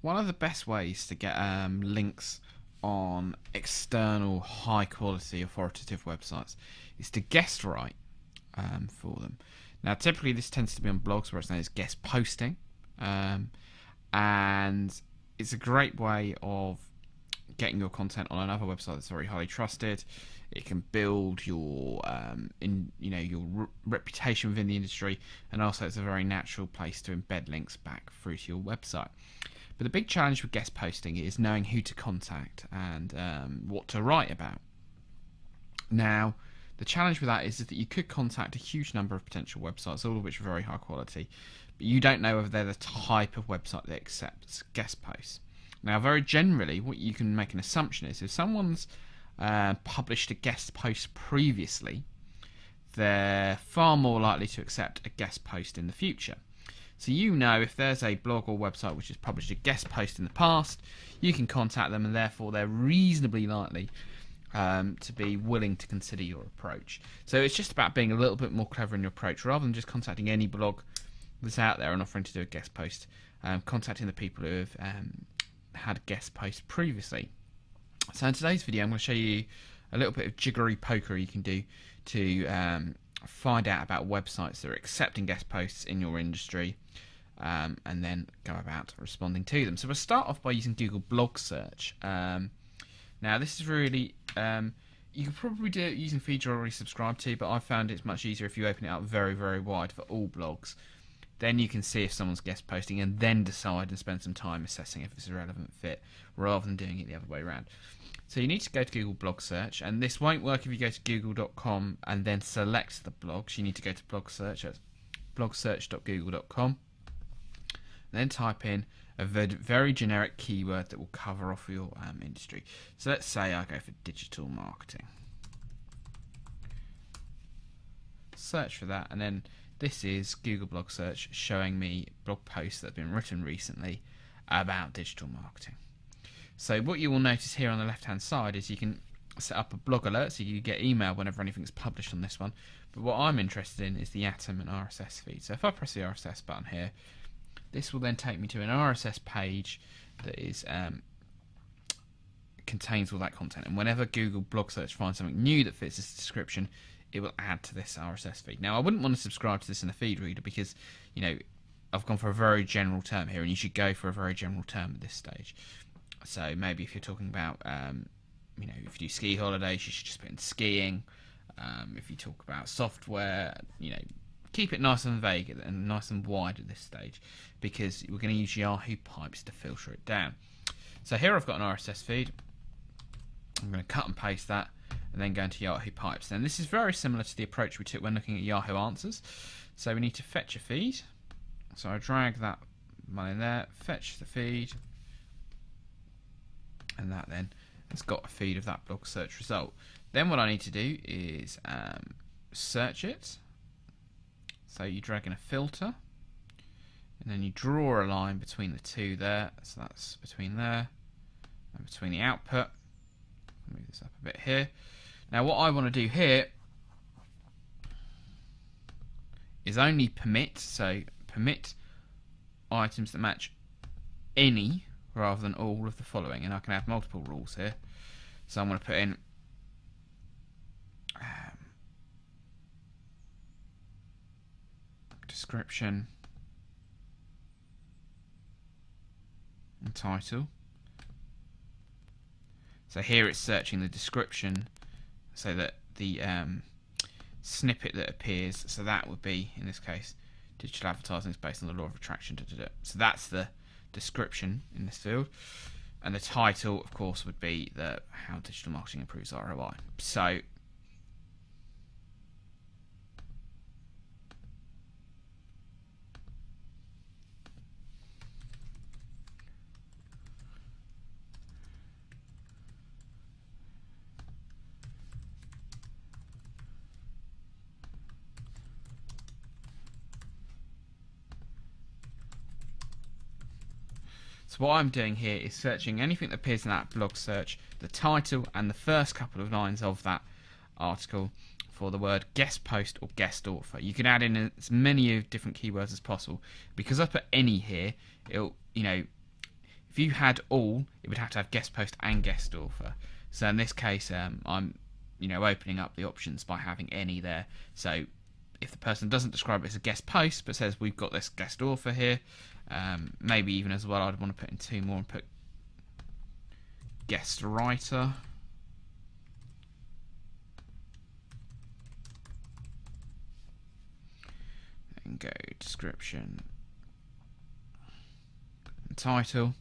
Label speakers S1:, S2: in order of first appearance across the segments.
S1: One of the best ways to get links on external, high-quality, authoritative websites is to guest write for them. Now, typically this tends to be on blogs where it's known as guest posting, and it's a great way of getting your content on another website that's very highly trusted. It can build your reputation within the industry, and also it's a very natural place to embed links back through to your website. But the big challenge with guest posting is knowing who to contact and what to write about. Now, the challenge with that is that you could contact a huge number of potential websites, all of which are very high quality, but you don't know whether they're the type of website that accepts guest posts. Now, very generally, what you can make an assumption is if someone's published a guest post previously, they're far more likely to accept a guest post in the future. So you know if there's a blog or website which has published a guest post in the past, you can contact them, and therefore they're reasonably likely to be willing to consider your approach. So it's just about being a little bit more clever in your approach, rather than just contacting any blog that's out there and offering to do a guest post. Contacting the people who have had guest posts previously. So in today's video, I'm going to show you a little bit of jiggery poker you can do to find out about websites that are accepting guest posts in your industry, and then go about responding to them. So we'll start off by using Google Blog Search. Now this is really, you could probably do it using feeds you're already subscribed to, but I found it's much easier if you open it up very, very wide for all blogs. Then you can see if someone's guest posting and then decide and spend some time assessing if it's a relevant fit, rather than doing it the other way around. So you need to go to Google Blog Search, and this won't work if you go to google.com and then select the blogs. You need to go to Blog Search at blogsearch.google.com, then type in a very generic keyword that will cover off your industry. So let's say I go for digital marketing. Search for that, and then this is Google Blog Search showing me blog posts that have been written recently about digital marketing. So what you will notice here on the left hand side is you can set up a blog alert, so you get email whenever anything's published on this one. But what I'm interested in is the Atom and RSS feed. So if I press the RSS button here, this will then take me to an RSS page that is contains all that content. And whenever Google Blog Search finds something new that fits this description, it will add to this RSS feed. Now, I wouldn't want to subscribe to this in a feed reader because, you know, I've gone for a very general term here, and you should go for a very general term at this stage. So maybe if you're talking about, you know, if you do ski holidays, you should just put in skiing. If you talk about software, you know, keep it nice and vague and nice and wide at this stage, because we're going to use Yahoo pipes to filter it down. So here I've got an RSS feed. I'm going to cut and paste that, and then go into Yahoo pipes. Then this is very similar to the approach we took when looking at Yahoo Answers. So we need to fetch a feed. So I drag that one in there, fetch the feed, and that then has got a feed of that blog search result. Then what I need to do is search it. So you drag in a filter, and then you draw a line between the two there. So that's between there and between the output. I'll move this up a bit here. Now what I want to do here is only permit, so permit items that match any rather than all of the following, and I can have multiple rules here. So I'm going to put in description and title. So here it's searching the description, so that the snippet that appears, so that would be, in this case, digital advertising is based on the law of attraction. So that's the description in this field, and the title, of course, would be the how digital marketing improves ROI. So So what I'm doing here is searching anything that appears in that blog search, the title and the first couple of lines of that article for the word guest post or guest author. You can add in as many different keywords as possible. Because I put any here, it'll, you know, If you had all, it would have to have guest post and guest author. So in this case, I'm opening up the options by having any there. So if the person doesn't describe it as a guest post but says we've got this guest author here, maybe even as well I'd want to put in 2 more and put guest writer. And go description and title.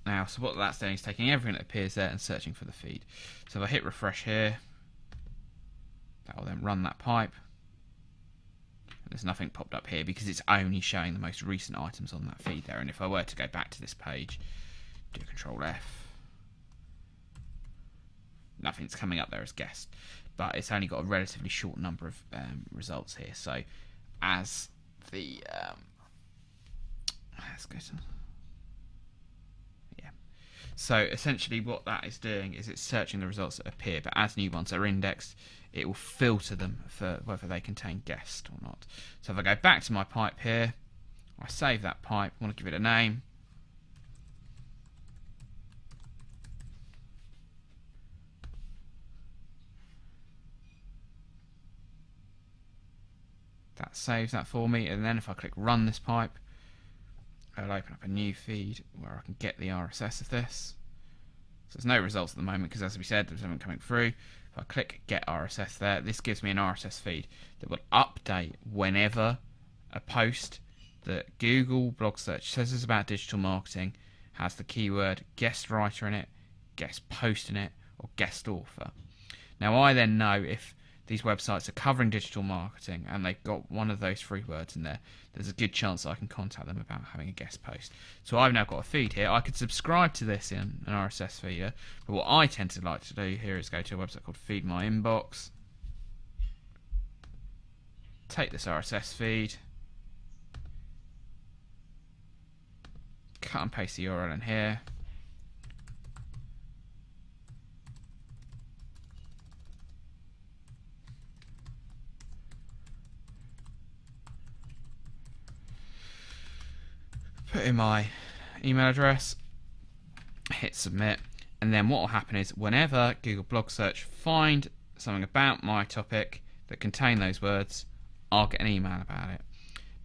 S1: Now, so what that's doing is taking everything that appears there and searching for the feed. So if I hit refresh here, that will then run that pipe. There's nothing popped up here because it's only showing the most recent items on that feed there. And if I were to go back to this page, do Control F, nothing's coming up there as guest. But it's only got a relatively short number of results here. So as the let's go to So essentially what that is doing is it's searching the results that appear, but as new ones are indexed, it will filter them for whether they contain guest or not. So if I go back to my pipe here, I save that pipe, I want to give it a name. That saves that for me, and then if I click run this pipe, I'll open up a new feed where I can get the RSS of this. So there's no results at the moment because, as we said, there's nothing coming through. If I click get RSS there, this gives me an RSS feed that will update whenever a post that Google blog search says is about digital marketing has the keyword guest writer in it, guest post in it, or guest author. Now I then know if these websites are covering digital marketing and they've got one of those 3 words in there, there's a good chance I can contact them about having a guest post. So I've now got a feed here. I could subscribe to this in an RSS feeder, but what I tend to like to do here is go to a website called Feed My Inbox, take this RSS feed, cut and paste the URL in here, put in my email address, hit submit, and then what will happen is whenever Google blog search find something about my topic that contain those words, I'll get an email about it.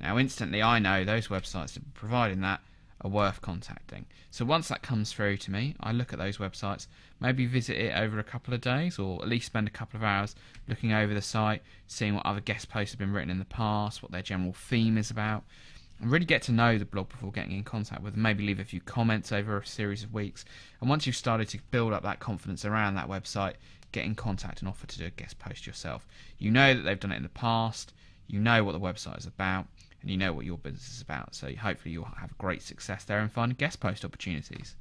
S1: Now instantly I know those websites that are providing that are worth contacting. So once that comes through to me, I look at those websites, maybe visit it over a couple of days, or at least spend a couple of hours looking over the site, seeing what other guest posts have been written in the past, what their general theme is about, and really get to know the blog before getting in contact with them. Maybe leave a few comments over a series of weeks, and once you've started to build up that confidence around that website, get in contact and offer to do a guest post yourself. You know that they've done it in the past, you know what the website is about, and you know what your business is about, so hopefully you'll have great success there and find guest post opportunities.